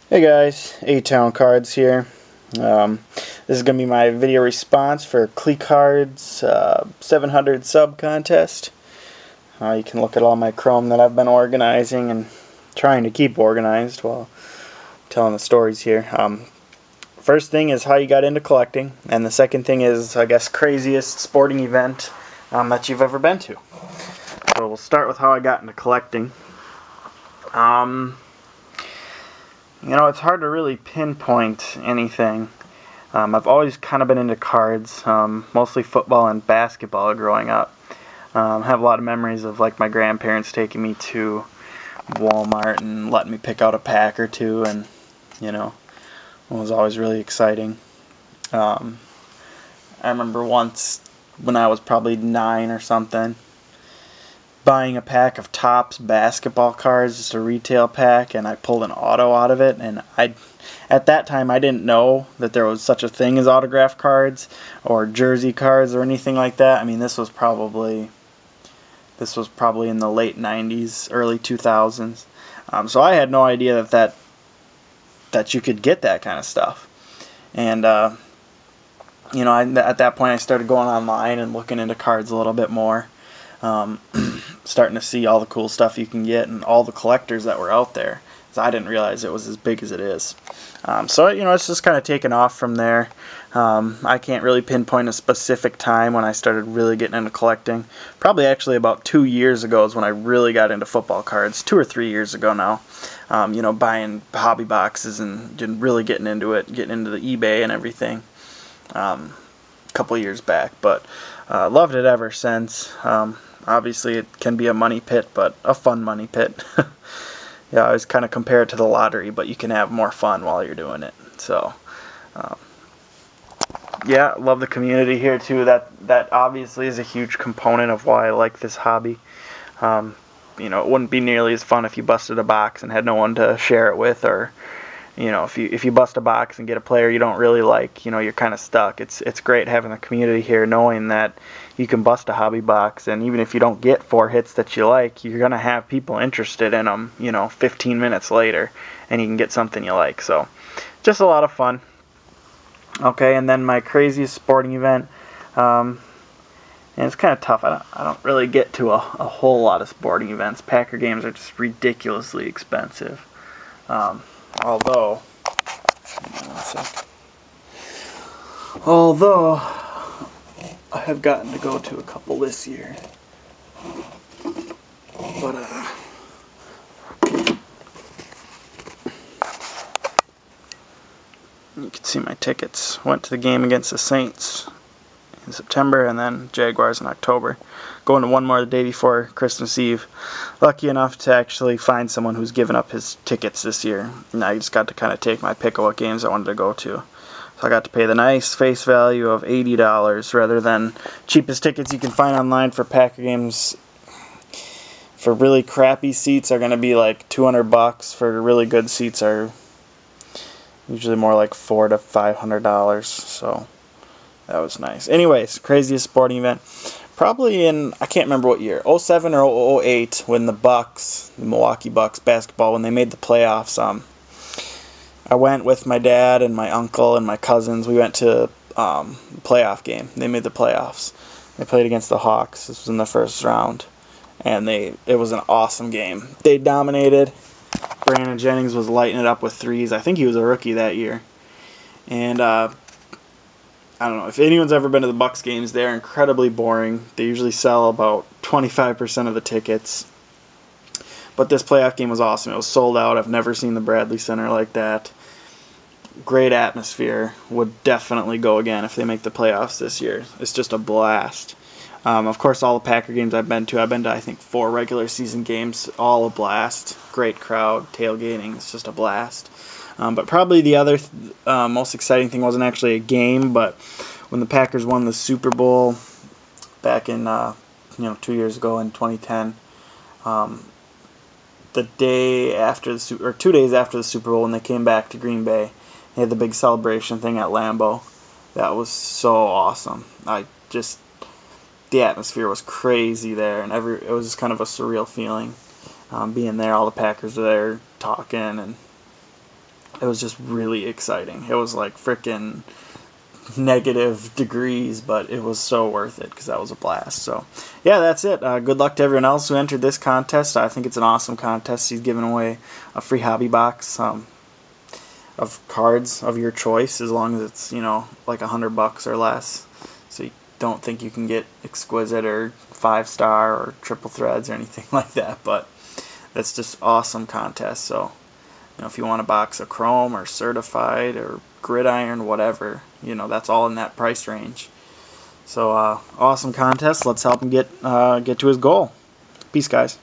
Hey guys, A-Town Cards here. This is going to be my video response for CleCards 700 sub contest. You can look at all my Chrome that I've been organizing and trying to keep organized while telling the stories here. First thing is how you got into collecting, and the second thing is, I guess, craziest sporting event that you've ever been to. So we'll start with how I got into collecting. You know, it's hard to really pinpoint anything. I've always kind of been into cards, mostly football and basketball growing up. I have a lot of memories of like my grandparents taking me to Walmart and letting me pick out a pack or two, and you know, it was always really exciting. I remember once when I was probably 9 or something, buying a pack of Topps basketball cards, just a retail pack, and I pulled an auto out of it, and at that time I didn't know that there was such a thing as autograph cards or jersey cards or anything like that. I mean, this was probably in the late 90s, early 2000s. So I had no idea that you could get that kind of stuff. And you know, at that point I started going online and looking into cards a little bit more. Starting to see all the cool stuff you can get and all the collectors that were out there. So I didn't realize it was as big as it is. So you know, it's just kind of taken off from there. I can't really pinpoint a specific time when I started really getting into collecting. Probably actually about 2 years ago is when I really got into football cards. 2 or 3 years ago now. You know, buying hobby boxes and really getting into it, getting into the eBay and everything. A couple years back, but loved it ever since. Obviously, it can be a money pit, but a fun money pit. Yeah, I always kind of compare it to the lottery, but you can have more fun while you're doing it. So, yeah, love the community here too. That obviously is a huge component of why I like this hobby. You know, it wouldn't be nearly as fun if you busted a box and had no one to share it with, or you know, if you bust a box and get a player you don't really like, you know, you're kind of stuck. It's great having the community here, knowing that you can bust a hobby box, and even if you don't get 4 hits that you like, you're gonna have people interested in them, you know, 15 minutes later, and you can get something you like. So, just a lot of fun. Okay, and then my craziest sporting event, and it's kind of tough. I don't really get to a whole lot of sporting events. Packer games are just ridiculously expensive. Although I have gotten to go to a couple this year, but you can see my tickets. Went to the game against the Saints in September, and then Jaguars in October. Going to one more the day before Christmas Eve. Lucky enough to actually find someone who's given up his tickets this year, and I just got to kind of take my pick of what games I wanted to go to. So I got to pay the nice face value of $80 rather than cheapest tickets you can find online for Packer games. For really crappy seats are going to be like $200. For really good seats are usually more like $400 to $500. So that was nice. Anyways, craziest sporting event. Probably in, I can't remember what year, 07 or 08, when the Milwaukee Bucks basketball, when they made the playoffs. I went with my dad and my uncle and my cousins. We went to a playoff game. They made the playoffs. They played against the Hawks. This was in the first round, and it was an awesome game. They dominated. Brandon Jennings was lighting it up with threes. I think he was a rookie that year. And I don't know if anyone's ever been to the Bucks games. They're incredibly boring. They usually sell about 25% of the tickets. But this playoff game was awesome. It was sold out. I've never seen the Bradley Center like that. Great atmosphere. Would definitely go again if they make the playoffs this year. It's just a blast. Of course, all the Packer games I've been to I think 4 regular season games. All a blast. Great crowd. Tailgating. It's just a blast. But probably the other most exciting thing wasn't actually a game, but when the Packers won the Super Bowl back in 2 years ago in 2010, the day after or 2 days after the Super Bowl, when they came back to Green Bay, they had the big celebration thing at Lambeau. That was so awesome. The atmosphere was crazy there, and it was just kind of a surreal feeling being there. All the Packers were there talking, and it was just really exciting. It was like freaking negative degrees, but it was so worth it because that was a blast. So yeah, that's it. Good luck to everyone else who entered this contest. I think it's an awesome contest. He's giving away a free hobby box of cards of your choice, as long as it's, you know, like $100 or less. So you don't think you can get exquisite or 5-star or triple threads or anything like that, but that's just awesome contest. So, you know, if you want a box of chrome or certified or gridiron, whatever, you know, that's all in that price range. So awesome contest. Let's help him get to his goal. Peace, guys.